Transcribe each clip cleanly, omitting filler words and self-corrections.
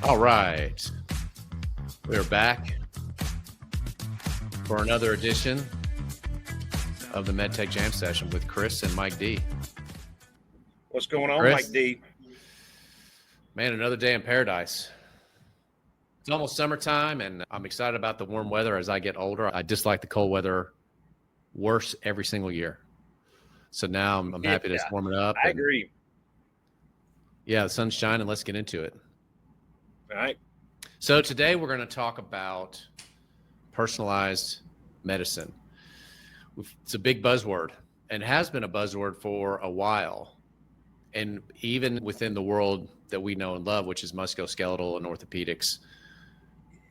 All right. We're back for another edition of the MedTech Jam Session with Chris and Mike D. What's going on, Chris? Mike D? Man, another day in paradise. It's almost summertime, and I'm excited about the warm weather as I get older. I dislike the cold weather worse every single year. So now I'm happy to warm it up. I agree. Yeah, the sun's shining. Let's get into it. All right. So today we're going to talk about personalized medicine. It's a big buzzword and has been a buzzword for a while. And even within the world that we know and love, which is musculoskeletal and orthopedics,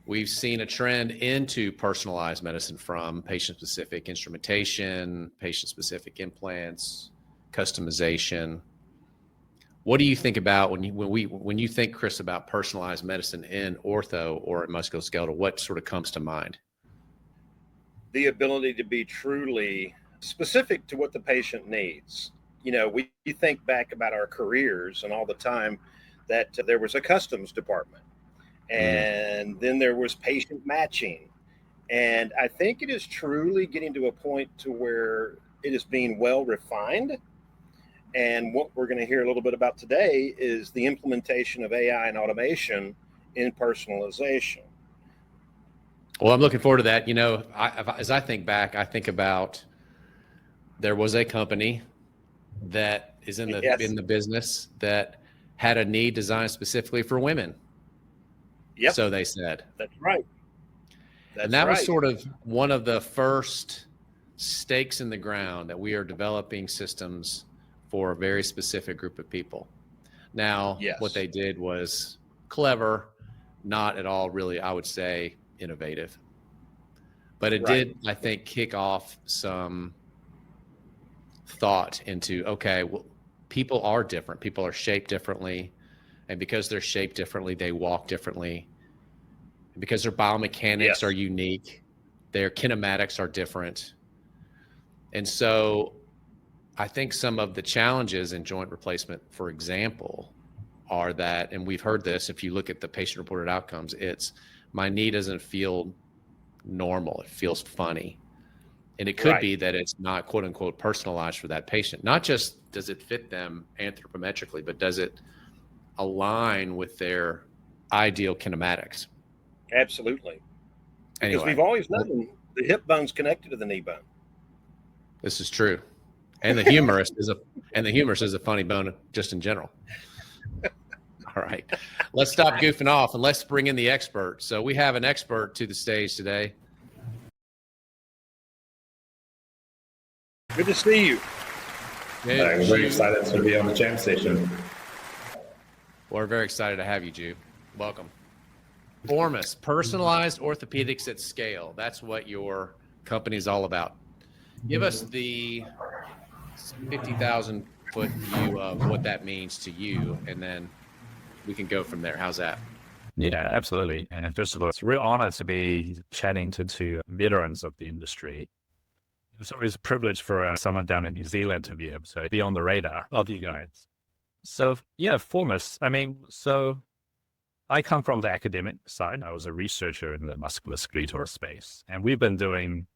we've seen a trend into personalized medicine from patient-specific instrumentation, patient-specific implants, customization. What do you think about when you think, Chris, about personalized medicine in ortho or in musculoskeletal? What sort of comes to mind? The ability to be truly specific to what the patient needs. You know, we think back about our careers and all the time that there was a customs department. And then there was patient matching. And I think it is truly getting to a point to where it is being well refined. And what we're going to hear a little bit about today is the implementation of AI and automation in personalization. Well, I'm looking forward to that. You know, as I think back, I think about there was a company that is in the business that had a need designed specifically for women. Yep. So they said. That's right. And that was sort of one of the first stakes in the ground that we are developing systems for a very specific group of people. Now, what they did was clever, not at all really, I would say, innovative. But it did, I think, kick off some thought into, okay, well, people are different. People are shaped differently. And because they're shaped differently, they walk differently. And because their biomechanics are unique, their kinematics are different. And so I think some of the challenges in joint replacement, for example, are that, and we've heard this, if you look at the patient-reported outcomes, it's my knee doesn't feel normal. It feels funny. And it could be that it's not, quote unquote, personalized for that patient. Not just does it fit them anthropometrically, but does it align with their ideal kinematics? Absolutely. Anyway, because we've always known the hip bone's connected to the knee bone. This is true. And the humerus is a funny bone just in general. All right. Let's stop goofing off and let's bring in the expert. So we have an expert to the stage today. Good to see you. I'm very excited to be on the Jam Session. We're very excited to have you, Ju. Welcome. Formus, personalized orthopedics at scale. That's what your company is all about. Give us the 50,000 foot view of what that means to you, and then we can go from there. How's that? Yeah, absolutely. And first of all, it's a real honor to be chatting to veterans of the industry. It's always a privilege for someone down in New Zealand to be able to be on the radar of you guys. So yeah, Formus, so I come from the academic side. I was a researcher in the musculoskeletal space, and we've been doing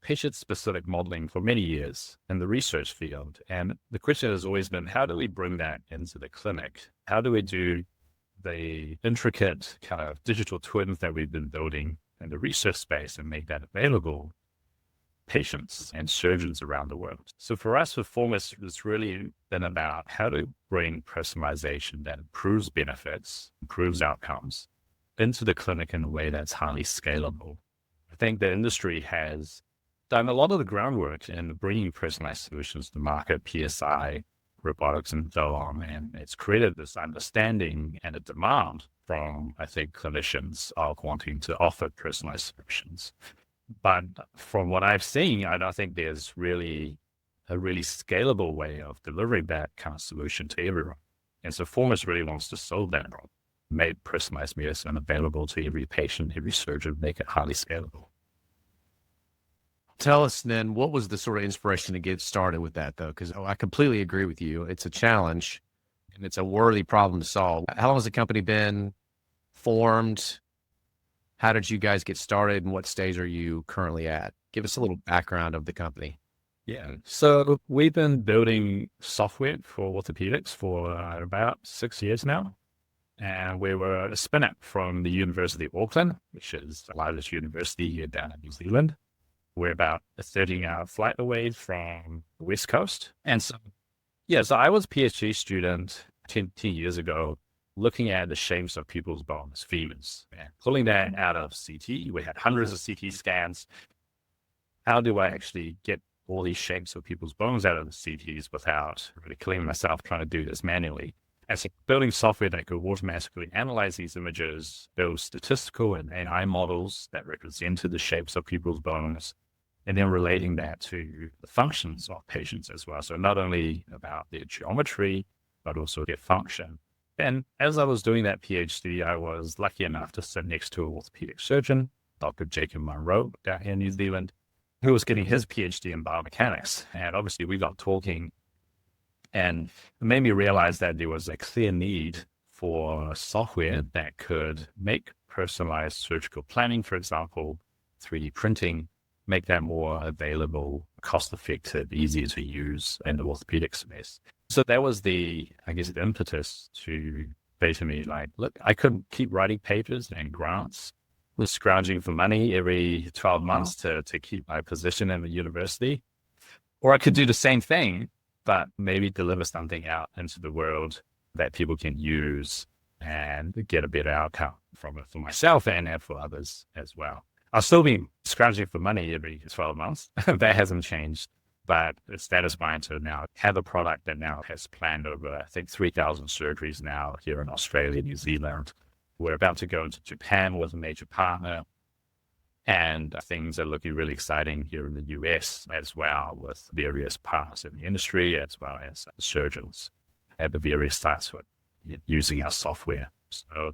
patient-specific modeling for many years in the research field. And the question has always been, how do we bring that into the clinic? How do we do the intricate kind of digital twins that we've been building in the research space and make that available patients and surgeons around the world? So for us, with Formus, it's really been about how to bring personalization that improves benefits, improves outcomes into the clinic in a way that's highly scalable. I think the industry has done a lot of the groundwork in bringing personalized solutions to market, PSI, robotics, and so on. And it's created this understanding and a demand from, I think, clinicians of wanting to offer personalized solutions. But from what I've seen, I don't think there's really a really scalable way of delivering that kind of solution to everyone. And so Formus really wants to solve that problem, make personalized medicine available to every patient, every surgeon, make it highly scalable. Tell us then, what was the sort of inspiration to get started with that, though? Because I completely agree with you. It's a challenge and it's a worthy problem to solve. How long has the company been formed? How did you guys get started, and what stage are you currently at? Give us a little background of the company. Yeah. So we've been building software for orthopedics for about 6 years now. And we were a spin-out from the University of Auckland, which is the largest university here down in New Zealand. We're about a 13-hour flight away from the West Coast. And so, so I was a PhD student 10 years ago, looking at the shapes of people's bones, femurs, and pulling that out of CT. We had hundreds of CT scans. How do I actually get all these shapes of people's bones out of the CTs without really killing myself trying to do this manually? And so building software that could automatically analyze these images, build statistical and AI models that represented the shapes of people's bones, and then relating that to the functions of patients as well. So not only about their geometry, but also their function. And as I was doing that PhD, I was lucky enough to sit next to an orthopedic surgeon, Dr. Jacob Munro, down here in New Zealand, who was getting his PhD in biomechanics. And obviously we got talking, and it made me realize that there was a clear need for software that could make personalized surgical planning, for example, 3D printing, make that more available, cost-effective, easier to use in the orthopedic space. So that was the impetus to say to me, like, look, I couldn't keep writing papers and grants, was scrounging for money every 12 months to keep my position in the university. Or I could do the same thing, but maybe deliver something out into the world that people can use and get a better outcome from it for myself and for others as well. I'll still be scrounging for money every 12 months. That hasn't changed, but it's satisfying to now have a product that now has planned over, I think, 3,000 surgeries now here in Australia, New Zealand. We're about to go into Japan with a major partner, and things are looking really exciting here in the US as well, with various partners in the industry, as well as surgeons at the various sites who are using our software. So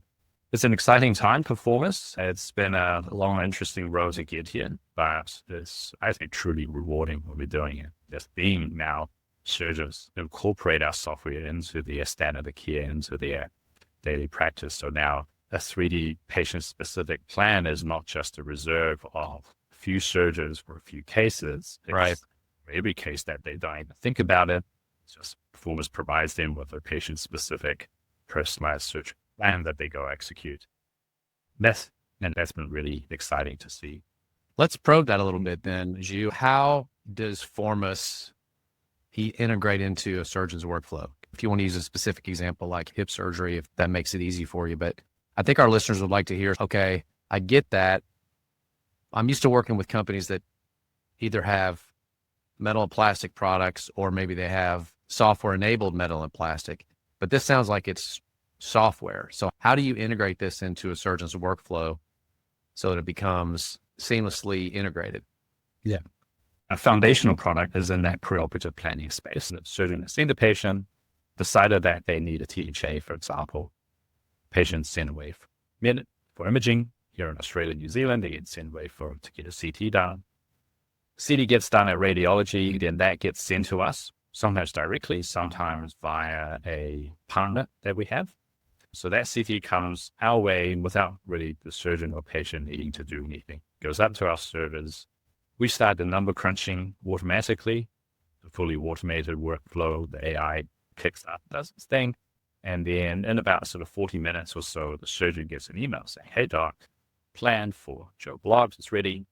it's an exciting time for Formus. It's been a long, interesting road to get here, but it's, I think, truly rewarding when we're doing it. Just being now surgeons incorporate our software into their standard of care, into their daily practice. So now a 3D patient-specific plan is not just a reserve of a few surgeons for a few cases. It's right. For every case that they don't even think about it. It's just Formus provides them with a patient-specific, personalized surgery plan that they go execute. That's been really exciting to see. Let's probe that a little bit then, Zhu. How does Formus integrate into a surgeon's workflow? If you want to use a specific example like hip surgery, if that makes it easy for you. But I think our listeners would like to hear, okay, I get that. I'm used to working with companies that either have metal and plastic products, or maybe they have software-enabled metal and plastic. But this sounds like it's software. So how do you integrate this into a surgeon's workflow so that it becomes seamlessly integrated? Yeah. A foundational product is in that preoperative planning space. The surgeon has seen the patient, decided that they need a THA, for example. Patients sent away for imaging. Here in Australia, New Zealand, they get sent away to get a CT done. CT gets done at radiology, then that gets sent to us, sometimes directly, sometimes via a partner that we have. So that CT comes our way without really the surgeon or patient needing to do anything. It goes up to our servers. We start the number crunching automatically, the fully automated workflow. The AI kicks up, does its thing. And then in about sort of 40 minutes or so, the surgeon gets an email saying, hey, doc, plan for Joe Blogs, it's ready.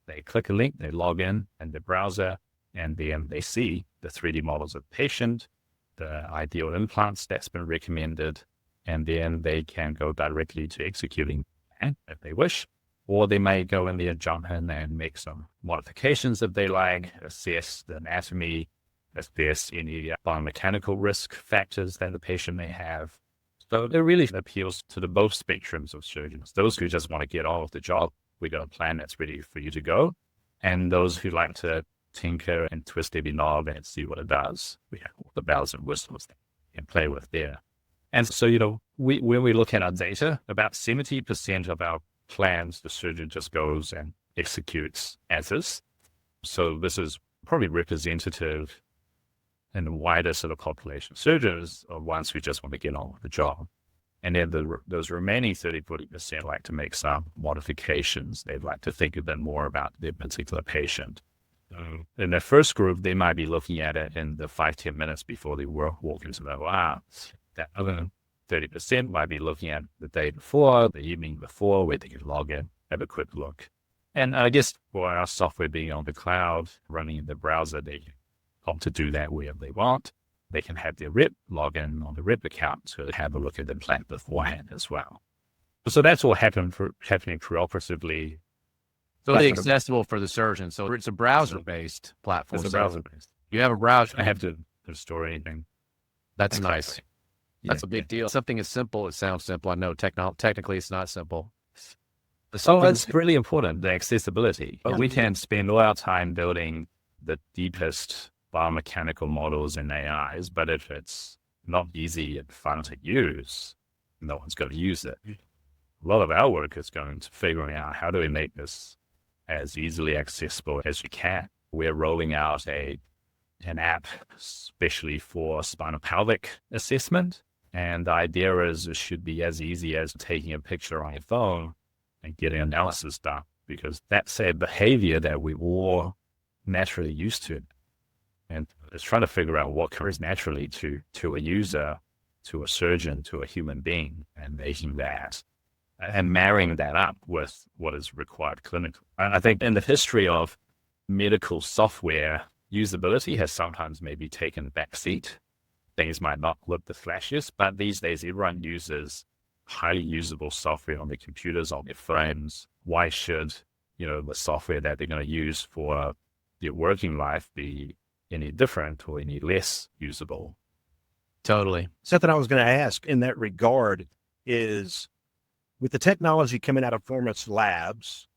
They click a link, they log in the browser, and then they see the 3D models of the patient, the ideal implants that's been recommended, and then they can go directly to executing if they wish, or they may go in there, jump in and make some modifications if they like, assess the anatomy, assess any biomechanical risk factors that the patient may have. So it really appeals to the both spectrums of surgeons. Those who just want to get on with the job, we got a plan that's ready for you to go. And those who like to tinker and twist every knob and see what it does, we have all the bells and whistles that we can play with there. And so, when we look at our data, about 70% of our plans, the surgeon just goes and executes as is. So this is probably representative in the wider sort of population of surgeons, or ones who just want to get on with the job. And then those remaining 30-40% like to make some modifications. They'd like to think a bit more about their particular patient. In the first group, they might be looking at it in the 5-10 minutes before they walk into the OR. That other 30% might be looking at the day before, the evening before, where they can log in, have a quick look. And I guess for our software being on the cloud, running in the browser, they can opt to do that wherever they want. They can have their rep log in on the rep account to have a look at the plan beforehand as well. So that's all happening preoperatively. So it's accessible for the surgeon. So it's a browser-based platform. It's a browser-based. You have a browser. I have to store anything. That's nice. That's a big deal. Something as simple, it sounds simple. I know technically it's not simple. So it's really important, the accessibility. But we can spend all our time building the deepest biomechanical models and AIs, but if it's not easy and fun to use, no one's going to use it. A lot of our work is going to figuring out how do we make this as easily accessible as we can. We're rolling out an app especially for spinal pelvic assessment. And the idea is it should be as easy as taking a picture on your phone and getting analysis done, because that's a behavior that we all naturally used to. And it's trying to figure out what occurs naturally to a user, to a surgeon, to a human being, and making that and marrying that up with what is required clinically. I think in the history of medical software, usability has sometimes maybe taken a back seat. Things might not look the flashiest, but these days everyone uses highly usable software on their computers, on their phones. Why should, the software that they're going to use for their working life be any different or any less usable? Totally. Something I was going to ask in that regard is, with the technology coming out of Formus Labs,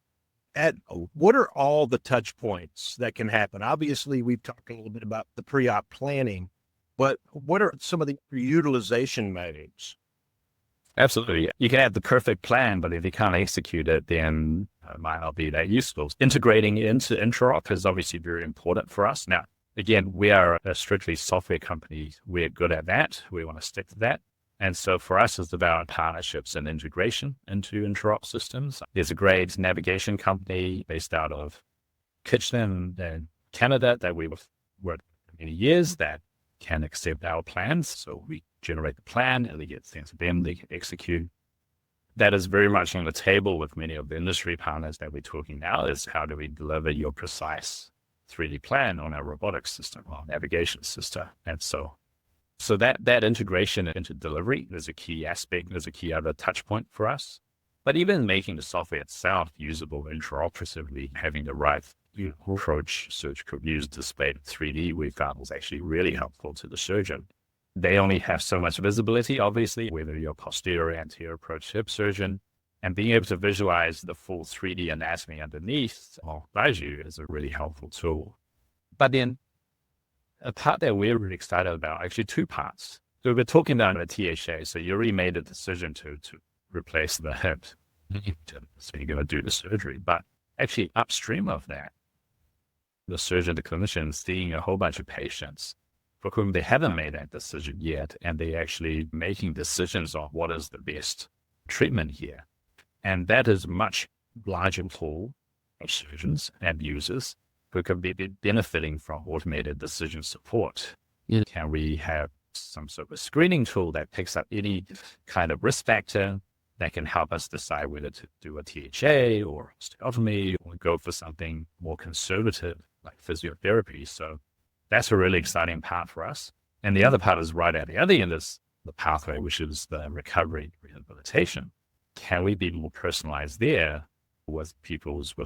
what are all the touch points that can happen? Obviously, we've talked a little bit about the pre-op planning, but what are some of the utilization modes? Absolutely. You can have the perfect plan, but if you can't execute it, then it might not be that useful. Integrating into interop is obviously very important for us. Now, again, we are a strictly software company. We're good at that. We want to stick to that. And so for us, it's about partnerships and integration into interop systems. There's a great navigation company based out of Kitchener in Canada that we've worked for many years that can accept our plans. So we generate the plan and they get sent to them, they can execute. That is very much on the table with many of the industry partners that we're talking now, is how do we deliver your precise 3D plan on our robotic system, our navigation system. And so that integration into delivery is a key aspect, is a key other touch point for us. But even making the software itself usable intraoperatively, having the right approach surgical views displayed in 3D, we found was actually really helpful to the surgeon. They only have so much visibility, obviously, whether you're posterior, anterior approach hip surgeon, and being able to visualize the full 3D anatomy underneath or behind you is a really helpful tool. But then a part that we're really excited about, actually two parts. So we're talking about a THA. So you already made a decision to replace the hip. So you're going to do the surgery. But actually upstream of that, the surgeon, the clinician is seeing a whole bunch of patients for whom they haven't made that decision yet. And they're actually making decisions on what is the best treatment here. And that is a much larger pool of surgeons and users who can be benefiting from automated decision support. Yeah. Can we have some sort of screening tool that picks up any kind of risk factor that can help us decide whether to do a THA or osteotomy or go for something more conservative like physiotherapy? So that's a really exciting part for us. And the other part is right at the other end is the pathway, which is the recovery rehabilitation. Can we be more personalized there with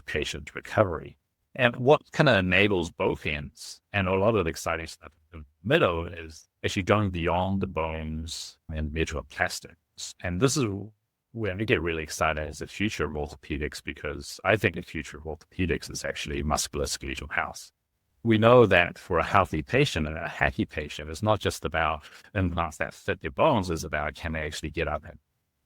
patient recovery? And what kind of enables both ends, and a lot of the exciting stuff in the middle, is actually going beyond the bones and metal plastics. And this is when we get really excited as the future of orthopedics, because I think the future of orthopedics is actually musculoskeletal health. We know that for a healthy patient and a happy patient, it's not just about implants that fit their bones, it's about can they actually get up and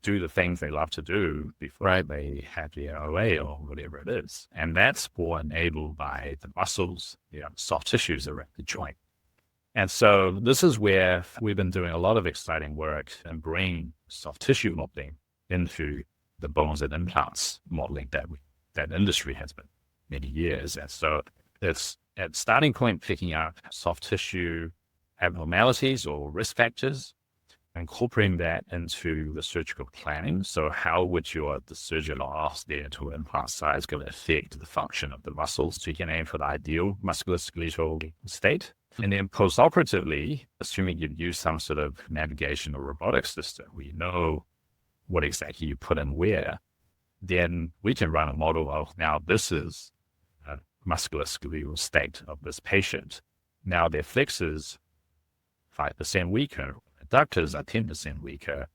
do the things they love to do before they have the OA or whatever it is. And that's more enabled by the muscles, soft tissues around the joint. And so this is where we've been doing a lot of exciting work and bringing soft tissue modeling into the bones and implants modeling that industry has been many years. And so it's at starting point, picking up soft tissue abnormalities or risk factors, incorporating that into the surgical planning. So how would the surgeon ask the to implant size going to affect the function of the muscles so you can aim for the ideal musculoskeletal state? And then post-operatively, assuming you've used some sort of navigation or robotic system, we know what exactly you put in where, then we can run a model of, now this is a musculoskeletal state of this patient. Now their flexors 5% weaker, adductors are 10% weaker.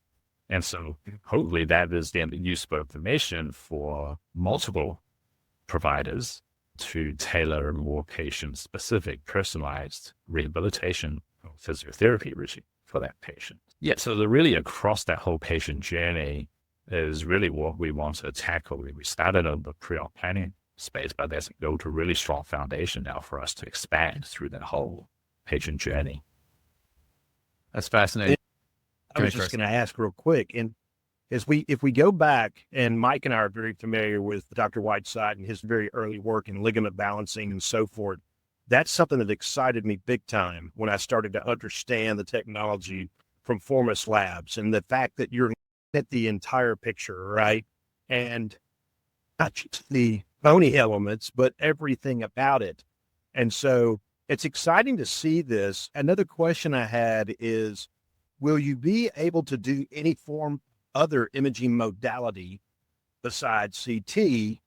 And so hopefully that is then useful information for multiple providers to tailor a more patient-specific, personalized rehabilitation or physiotherapy regime for that patient. Yeah, so really across that whole patient journey is really what we want to tackle. We started on the pre-op planning space, but there's built a really strong foundation now for us to expand through that whole patient journey. That's fascinating. I was just going to ask real quick, and if we go back, and Mike and I are very familiar with Dr. Whiteside and his very early work in ligament balancing and so forth, that's something that excited me big time when I started to understand the technology from Formus Labs and the fact that you're at the entire picture, right? And not just the bony elements, but everything about it. And so it's exciting to see this. Another question I had is, will you be able to do any form other imaging modality besides CT,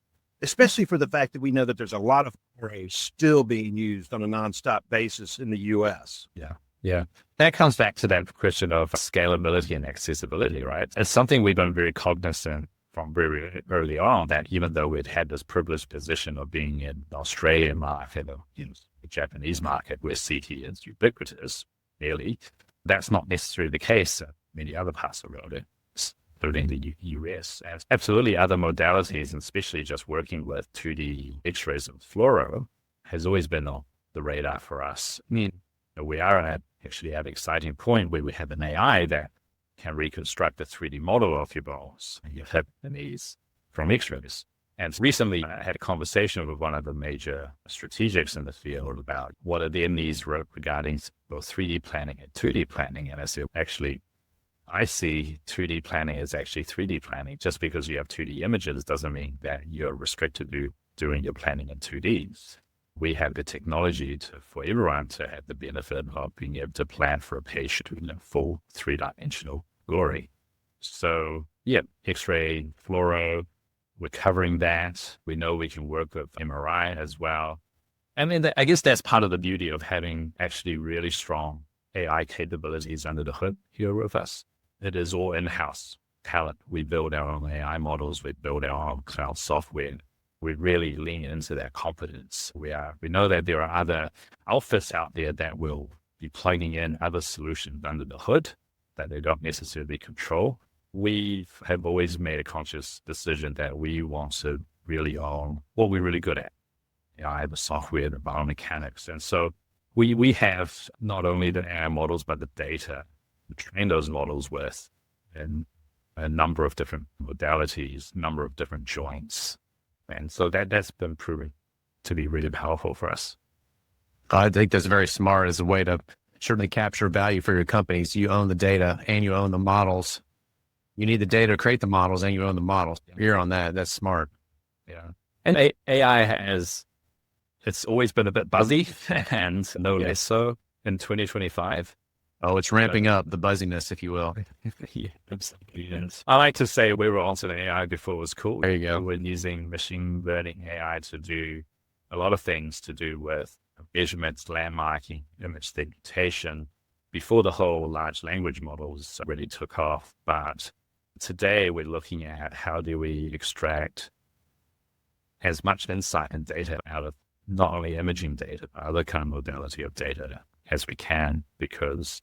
especially for the fact that we know that there's a lot of arrays still being used on a nonstop basis in the US? Yeah. That comes back to that question of scalability and accessibility, right? It's something we've been very cognizant from very early on, that even though we'd had this privileged position of being in the Australian market or the Japanese market where CT is ubiquitous, nearly, that's not necessarily the case in many other parts of the world, including the US. And absolutely other modalities, and especially just working with 2D X-rays and fluoro, has always been on the radar for us. I mean, we are at an exciting point where we have an AI that can reconstruct a 3D model of your bones and your hip and knees from X-rays. And recently I had a conversation with one of the major strategics in the field about what are their needs regarding both 3D planning and 2D planning. And I said, actually, I see 2D planning as actually 3D planning. Just because you have 2D images doesn't mean that you're restricted to doing your planning in 2D. We have the technology for everyone to have the benefit of being able to plan for a patient in full 3-dimensional glory. So yeah, X-ray, fluoro, we're covering that. We know we can work with MRI as well. I mean, I guess that's part of the beauty of having actually really strong AI capabilities under the hood here with us. It is all in-house talent. We build our own AI models. We build our own cloud software. We really lean into that competence. We know that there are other outfits out there that will be plugging in other solutions under the hood that they don't necessarily control. We have always made a conscious decision that we want to really own what we're really good at. AI, the software, the biomechanics. And so we have not only the AI models, but the data to train those models with, and a number of different modalities, number of different joints. And so that's been proven to be really powerful for us. I think that's very smart as a way to certainly capture value for your companies. You own the data and you own the models. You need the data to create the models and you own the models. You're on that. That's smart. Yeah. And AI it's always been a bit buzzy and no less so in 2025. Oh, it's ramping up the buzziness, if you will. Yeah, absolutely. Yes. I like to say we were onto the AI before it was cool. There you go. We're using machine learning AI to do a lot of things to do with measurements, landmarking, image segmentation before the whole large language models really took off. But today we're looking at how do we extract as much insight and data out of not only imaging data, but other kind of modality of data as we can, because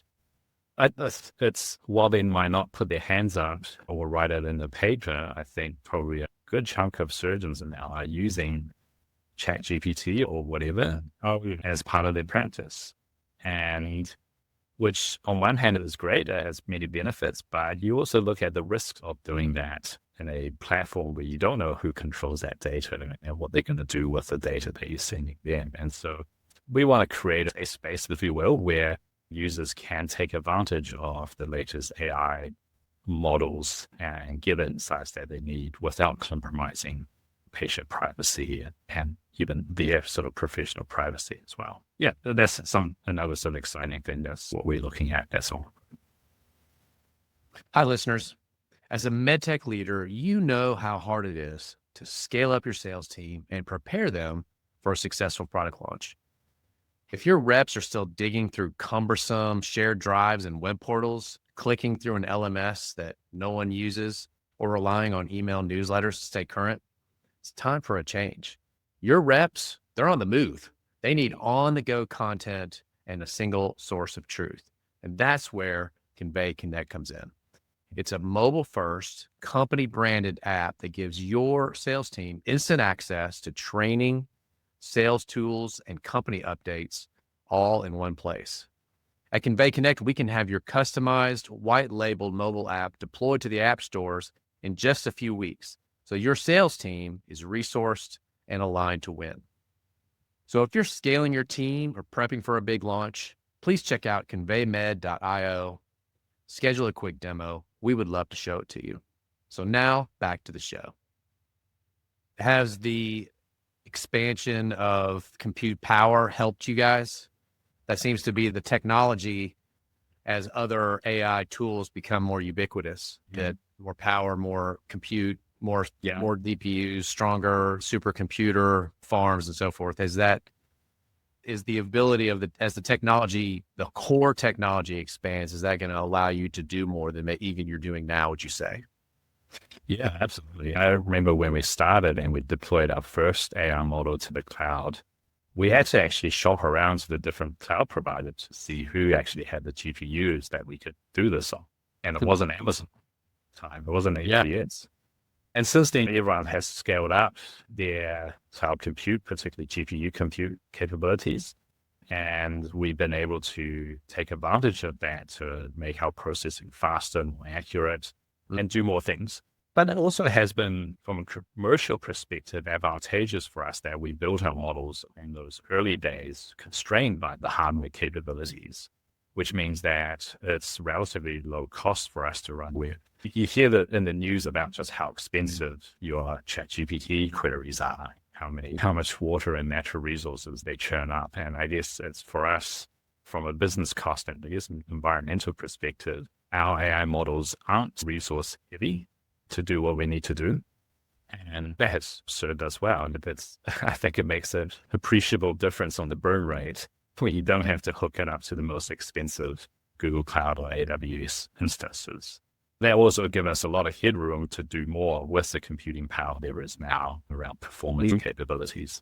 it's while they might not put their hands up or write it in the paper, I think probably a good chunk of surgeons now are using ChatGPT or whatever as part of their practice. And which on one hand is great, it has many benefits, but you also look at the risks of doing that in a platform where you don't know who controls that data and what they're going to do with the data that you're sending them. And so we want to create a space, if you will, where users can take advantage of the latest AI models and get insights that they need without compromising patient privacy and even their sort of professional privacy as well. Yeah, that's another sort of exciting thing. That's what we're looking at. That's all. Hi, listeners. As a MedTech leader, you know how hard it is to scale up your sales team and prepare them for a successful product launch. If your reps are still digging through cumbersome shared drives and web portals, clicking through an LMS that no one uses, or relying on email newsletters to stay current, it's time for a change. Your reps, they're on the move. They need on-the-go content and a single source of truth. And that's where Convey Connect comes in. It's a mobile-first, company-branded app that gives your sales team instant access to training, sales tools, and company updates all in one place. At Convey Connect, we can have your customized, white-labeled mobile app deployed to the app stores in just a few weeks, so your sales team is resourced and aligned to win. So if you're scaling your team or prepping for a big launch, please check out conveymed.io, schedule a quick demo. We would love to show it to you. So now back to the show. Has the expansion of compute power helped you guys? That seems to be the technology as other AI tools become more ubiquitous, that more power, more compute, more DPUs, stronger supercomputer farms and so forth. Is the ability of as the technology, the core technology expands, is that going to allow you to do more than even you're doing now, would you say? Yeah, absolutely. I remember when we started and we deployed our first AI model to the cloud, we had to actually shop around to the different cloud providers to see who actually had the GPUs that we could do this on. And it wasn't Amazon time. It wasn't AWS. And since then, everyone has scaled up their cloud compute, particularly GPU compute capabilities. And we've been able to take advantage of that to make our processing faster and more accurate and do more things. But it also has been, from a commercial perspective, advantageous for us that we built our models in those early days constrained by the hardware capabilities, which means that it's relatively low cost for us to run with. You hear that in the news about just how expensive your ChatGPT queries are, how much water and natural resources they churn up. And I guess it's for us, from a business cost and I guess an environmental perspective, our AI models aren't resource heavy to do what we need to do. And that has served us well. And I think it makes an appreciable difference on the burn rate where you don't have to hook it up to the most expensive Google Cloud or AWS instances. That also gives us a lot of headroom to do more with the computing power there is now around performance capabilities.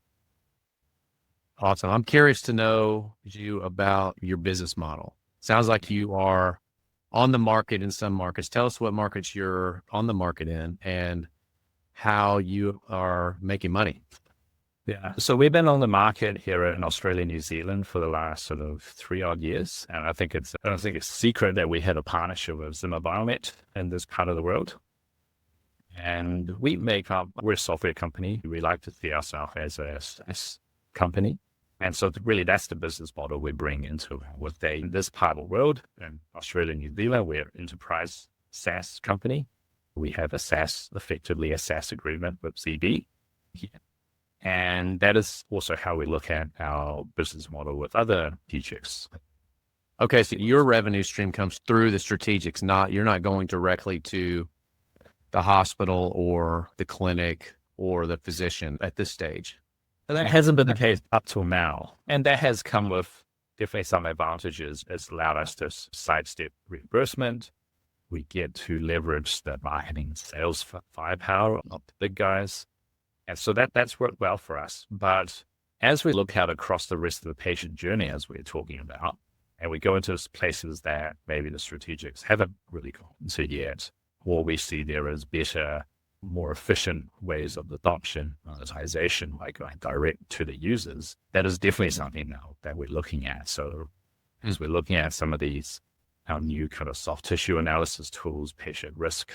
Awesome. I'm curious to know you about your business model. Sounds like you are on the market in some markets. Tell us what markets you're on the market in and how you are making money. Yeah. So we've been on the market here in Australia, New Zealand for the last sort of 3 odd years. And I don't think it's a secret that we had a partnership with Zimmer Biomet in this part of the world. And we're a software company. We like to see ourselves as a SaaS company. And so really that's the business model we bring into this part of the world. In Australia and New Zealand, we're an enterprise SaaS company. We have effectively a SaaS agreement with ZB. Yeah. And that is also how we look at our business model with other strategics. Okay, so your revenue stream comes through the strategics, you're not going directly to the hospital or the clinic or the physician at this stage. That hasn't been the case up till now. And that has come with definitely some advantages. It's allowed us to sidestep reimbursement. We get to leverage the marketing sales firepower of the big guys. And so that's worked well for us. But as we look out across the rest of the patient journey, as we're talking about, and we go into places that maybe the strategics haven't really gone into yet, or we see there is better, more efficient ways of adoption, monetization, like going direct to the users, that is definitely something now that we're looking at. So As we're looking at some of these, our new kind of soft tissue analysis tools, patient risk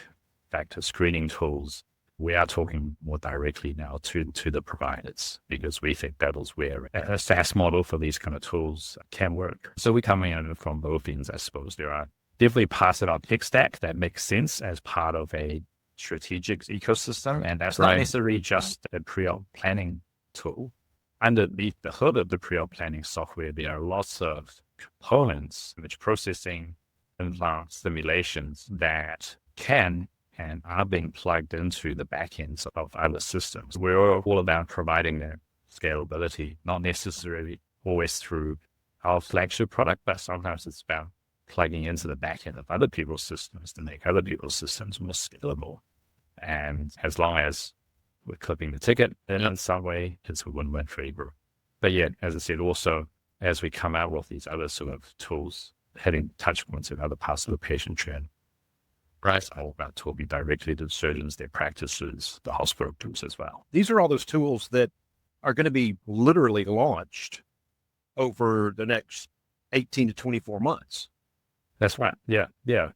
factor screening tools, we are talking more directly now to the providers, because we think that is where a SaaS model for these kind of tools can work. So we're coming in from both ends, I suppose. There are definitely parts of our tech stack that make sense as part of a strategic ecosystem. And that's not necessarily just a pre-op planning tool. Underneath the hood of the pre-op planning software, there are lots of components, image processing, implant simulations that can and are being plugged into the backends of other systems. We're all about providing that scalability, not necessarily always through our flagship product, but sometimes it's about plugging into the backend of other people's systems to make other people's systems more scalable. And as long as we're clipping the ticket in some way, it's a win-win for everyone. But yet, as I said, also, as we come out with these other sort of tools, hitting touch points in other parts of the patient journey, it's all about talking directly to the surgeons, their practices, the hospital groups as well. These are all those tools that are going to be literally launched over the next 18 to 24 months. That's right. Yeah.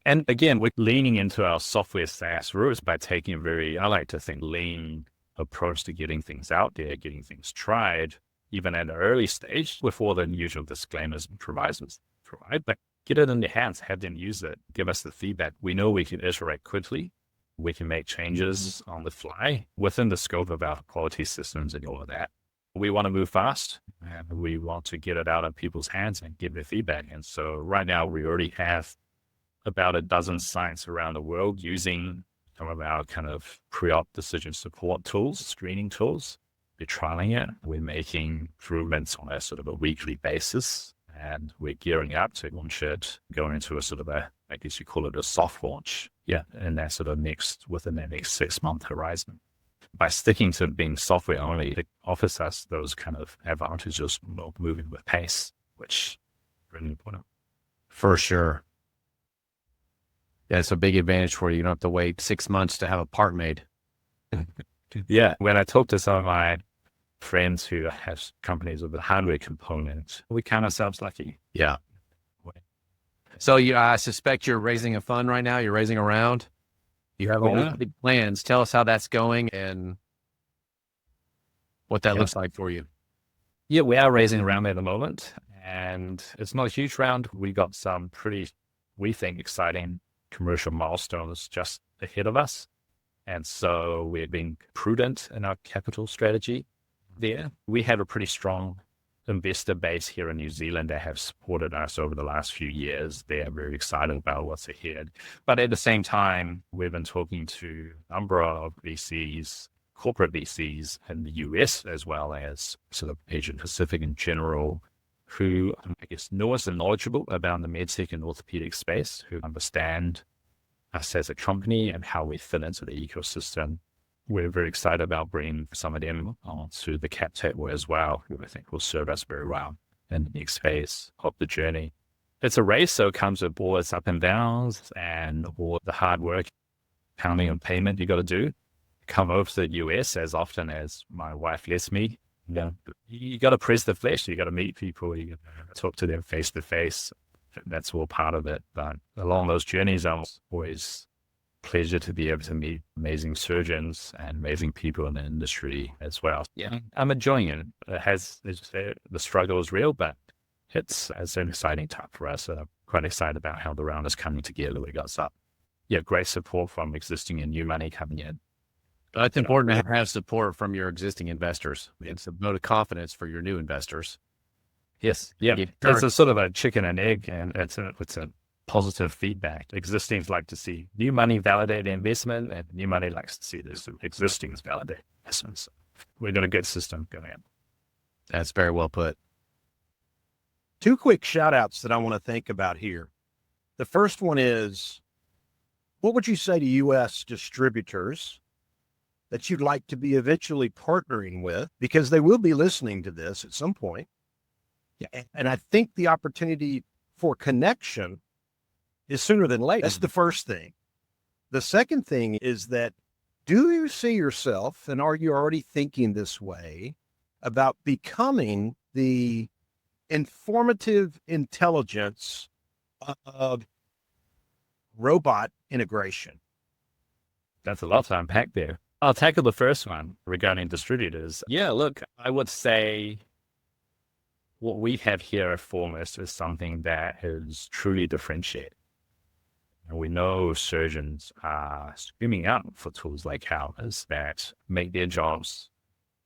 And again, we're leaning into our software SaaS roots by taking a very, I like to think, lean approach to getting things out there, getting things tried, even at an early stage, with all the usual disclaimers and provisos provide. But get it in their hands, have them use it, give us the feedback. We know we can iterate quickly. We can make changes on the fly within the scope of our quality systems and all of that. We want to move fast, and we want to get it out of people's hands and give their feedback. And so right now we already have about a dozen sites around the world using some of our kind of pre-op decision support tools, screening tools. We're trialing it. We're making improvements on a sort of a weekly basis, and we're gearing up to launch it, going into a sort of a, I guess you call it a soft launch. And that sort of within the next 6-month horizon. By sticking to being software only, it offers us those kind of advantages of moving with pace, which is really important. For sure. Yeah, it's a big advantage for you. You don't have to wait 6 months to have a part made. Yeah. When I talk to some of my friends who have companies with a hardware component, we count ourselves lucky. Yeah. So I suspect you're raising a fund right now. You're raising a round. You have all the big plans. Tell us how that's going and what that looks like for you. Yeah, we are raising a round at the moment, and it's not a huge round. We got some pretty, we think, exciting commercial milestones just ahead of us. And so we're being prudent in our capital strategy there. We have a pretty strong investor base here in New Zealand that have supported us over the last few years. They are very excited about what's ahead. But at the same time, we've been talking to a number of VCs, corporate VCs in the US, as well as sort of Asia Pacific in general, who I guess know us and knowledgeable about the MedTech and orthopedic space, who understand us as a company and how we fit into the ecosystem. We're very excited about bringing some of them onto the cap table as well, who I think will serve us very well in the next phase of the journey. It's a race, so it comes with all its up and downs and all the hard work, pounding on payment you got to do. Come over to the US as often as my wife lets me. You got to press the flesh. You got to meet people. You got to talk to them face to face. That's all part of it. But along those journeys, I'm always pleasure to be able to meet amazing surgeons and amazing people in the industry as well. Yeah, I'm enjoying it. The struggle is real, but it's an exciting time for us. I'm quite excited about how the round is coming together. We got some, great support from existing and new money coming in. But it's important to have support from your existing investors. It's a vote of confidence for your new investors. Yes. Yeah. It's a sort of a chicken and egg, and it's a positive feedback. Existings like to see new money validate investment, and new money likes to see this existing validate investments. We've got a good system going on. That's very well put. 2 quick shout outs that I want to think about here. The first one is, what would you say to U.S. distributors that you'd like to be eventually partnering with? Because they will be listening to this at some point. Yeah. And I think the opportunity for connection is sooner than later. That's the first thing. The second thing is that, do you see yourself, and are you already thinking this way, about becoming the informative intelligence of robot integration? That's a lot to unpack there. I'll tackle the first one regarding distributors. Yeah, look, I would say what we have here at Formus is something that is truly differentiated. And we know surgeons are screaming out for tools like ours that make their jobs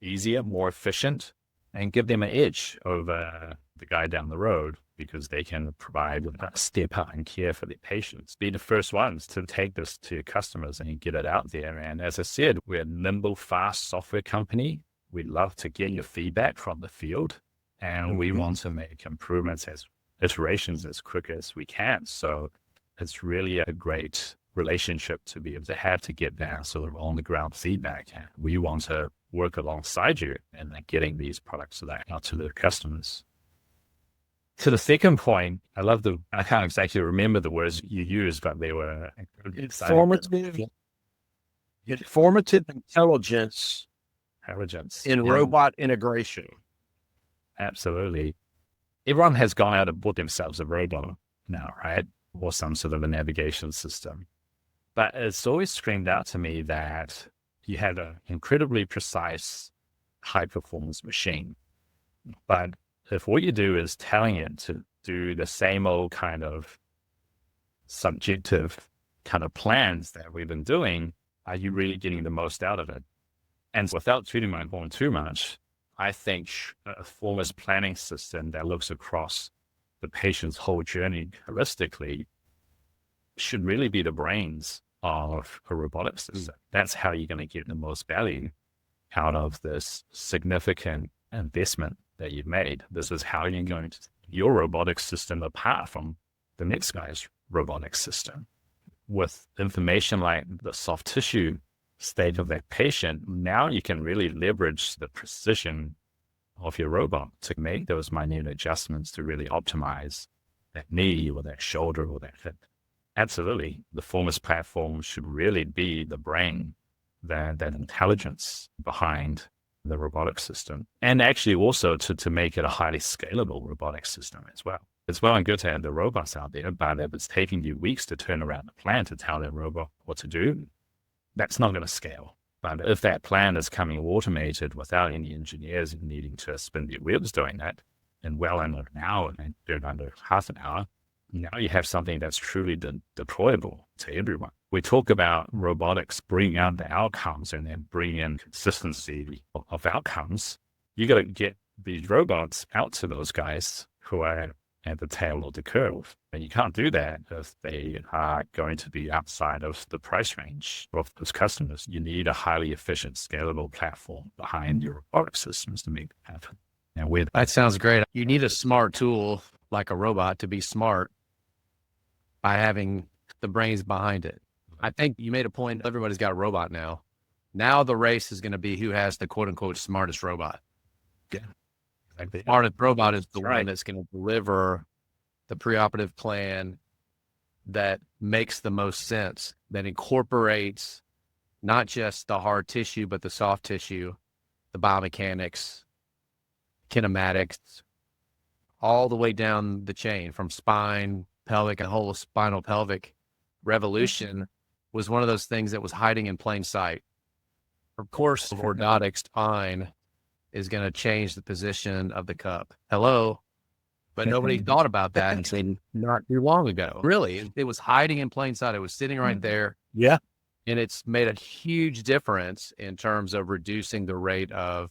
easier, more efficient, and give them an edge over the guy down the road because they can provide a step up in care for their patients. Be the first ones to take this to customers and get it out there. And as I said, we're a nimble, fast software company. We love to get your feedback from the field, and we want to make improvements as iterations as quick as we can. So it's really a great relationship to be able to have to get that sort of on the ground feedback. We want to work alongside you and getting these products out to the customers. To the second point, I can't exactly remember the words you used, but they were informative intelligence in robot integration. Absolutely. Everyone has gone out and bought themselves a robot now, right? Or some sort of a navigation system. But it's always screamed out to me that you had an incredibly precise, high-performance machine. But if what you do is telling it to do the same old kind of subjective kind of plans that we've been doing, are you really getting the most out of it? And without treating my horn too much, I think a Formus planning system that looks across the patient's whole journey holistically should really be the brains of a robotic system. That's how you're going to get the most value out of this significant investment that you've made. This is how you're going to your robotic system apart from the next guy's robotic system. With information like the soft tissue state of that patient, now you can really leverage the precision of your robot to make those minute adjustments to really optimize that knee or that shoulder or that hip. Absolutely. The Formus platform should really be the brain, that intelligence behind the robotic system. And actually also to make it a highly scalable robotic system as well. It's well and good to have the robots out there, but if it's taking you weeks to turn around a plan to tell that robot what to do, that's not going to scale. But if that plan is coming automated without any engineers needing to spin their wheels doing that, in well under an hour and do it under half an hour, now you have something that's truly deployable to everyone. We talk about robotics bringing out the outcomes and then bring in consistency of outcomes. You got to get these robots out to those guys who are at the tail of the curve. And you can't do that if they are going to be outside of the price range of those customers. You need a highly efficient, scalable platform behind your robotic systems to make it happen. And that sounds great. You need a smart tool like a robot to be smart by having the brains behind it. I think you made a point. Everybody's got a robot now. Now the race is going to be who has the quote unquote smartest robot. Yeah. Exactly. Smartest robot is the one that's going to deliver the preoperative plan that makes the most sense, that incorporates not just the hard tissue, but the soft tissue, the biomechanics, kinematics, all the way down the chain from spine, pelvic, and whole spinal pelvic revolution was one of those things that was hiding in plain sight. Of course, orthotic spine is going to change the position of the cup. Hello. But nobody thought about that until not too long ago. Really, it was hiding in plain sight. It was sitting right there. Yeah. And it's made a huge difference in terms of reducing the rate of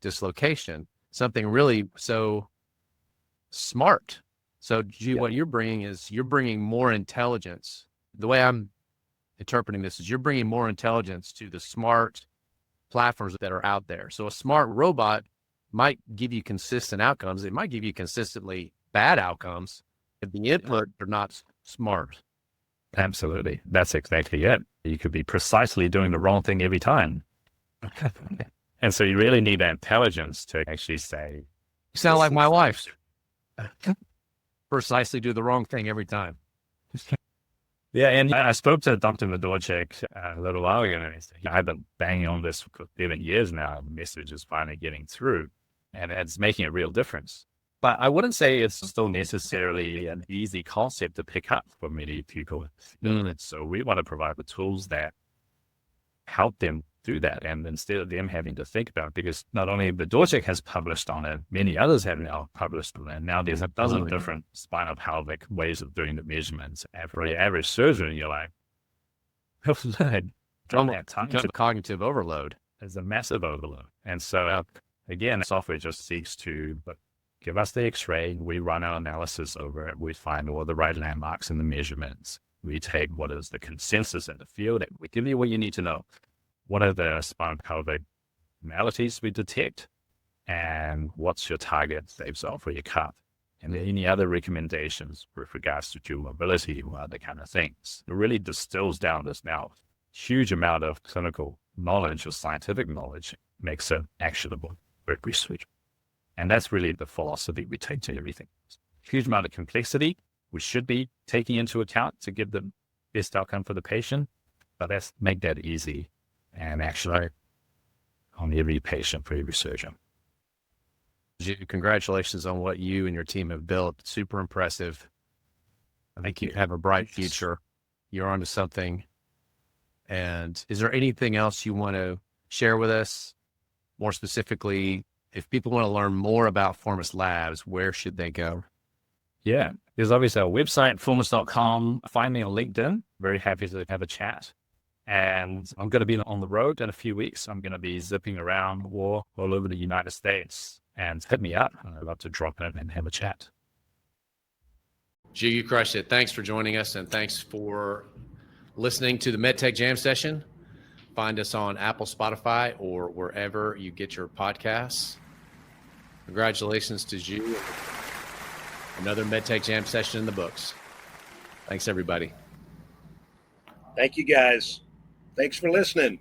dislocation. Something really so smart. So what you're bringing is you're bringing more intelligence. The way I'm interpreting this is you're bringing more intelligence to the smart platforms that are out there. So a smart robot might give you consistent outcomes. It might give you consistently bad outcomes if the input are not smart. Absolutely. That's exactly it. You could be precisely doing the wrong thing every time. And so you really need that intelligence to actually say, you sound like my wife. Precisely do the wrong thing every time. Yeah, and I spoke to Dr. Medorchik a little while ago, and he said, I've been banging on this for 7 years now. The message is finally getting through, and it's making a real difference. But I wouldn't say it's still necessarily an easy concept to pick up for many people. So we want to provide the tools that help them do that. And instead of them having to think about it, because not only Robotic has published on it, many others have now published on it. And now there's a dozen different spinal pelvic ways of doing the measurements. For the average surgeon, you're like, don't have time to cognitive overload. There's a massive overload. And so again, software just seeks to give us the x-ray. We run our analysis over it. We find all the right landmarks in the measurements. We take what is the consensus in the field. And we give you what you need to know. What are the spinal pelvic maladies we detect? And what's your target safe zone for your cup? And any other recommendations with regards to dual mobility or other kind of things. It really distills down this now huge amount of clinical knowledge or scientific knowledge, makes it actionable for research. And that's really the philosophy we take to everything. Huge amount of complexity we should be taking into account to give the best outcome for the patient, but let's make that easy and actually on every patient for every surgeon. Congratulations on what you and your team have built. Super impressive. I think you have a bright future. You're onto something. And is there anything else you want to share with us? More specifically, if people want to learn more about Formus Labs, where should they go? Yeah, there's obviously our website, formus.com. Find me on LinkedIn. Very happy to have a chat. And I'm going to be on the road in a few weeks. I'm going to be zipping around all over the United States. And hit me up. I'd love to drop in and have a chat. Zhu, you crushed it. Thanks for joining us, and thanks for listening to the MedTech Jam Session. Find us on Apple, Spotify, or wherever you get your podcasts. Congratulations to Zhu. Another MedTech Jam Session in the books. Thanks, everybody. Thank you, guys. Thanks for listening.